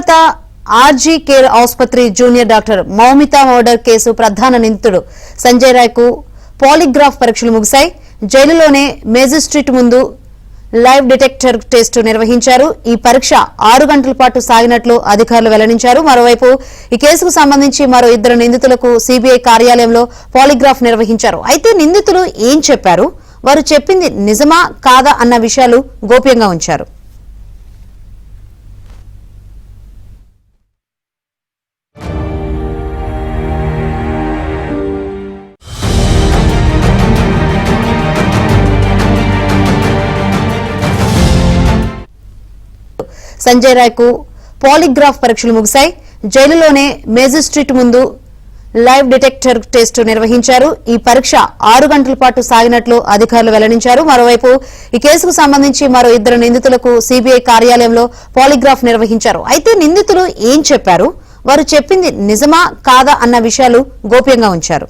Calcutta RG care ఆసుపత్రి junior doctor మౌమితా murder case ప్రధాన నిందితుడు సంజయ్ రాయ్ కు పాలిగ్రాఫ్ పరీక్షలు ముగిశాయి. జైలులోనే మేజిస్ట్రేట్ ముందు లైవ్ డిటెక్టర్ టెస్ట్ నిర్వహించారు. ఈ పరీక్ష 6 గంటల పాటు సాగినట్లు అధికారులు వెల్లడించారు. మరోవైపు ఈ కేసుకు సంబంధించి మరో 2 నిందితులకు సిబిఐ కార్యాలయంలో పాలిగ్రాఫ్ నిర్వహించారు. అయితే నిందితులు ఏం చెప్పారు, వారు చెప్పింది నిజమా కాదా అన్న విషయాలు గోప్యంగా ఉంచారు. సంజయ్ రాయ్ కు పాలిగ్రాఫ్ పరీక్షలు ముగిశాయి. జైలులోనే మేజిస్ట్రేట్ ముందు లైవ్ డిటెక్టర్ టెస్ట్ నిర్వహించారు. ఈ పరీక్ష 6 గంటల పాటు సాగినట్లు అధికారులు వెల్లడించారు. మరోవైపు ఈ కేసుకు సంబంధించి మరో 2 నిందితులకు సిబిఐ కార్యాలయంలో పాలిగ్రాఫ్ నిర్వహించారు. అయితే నిందితులు ఏం చెప్పారు, వారు చెప్పింది నిజమా కాదా అన్న విషయాలు గోప్యంగా ఉంచారు.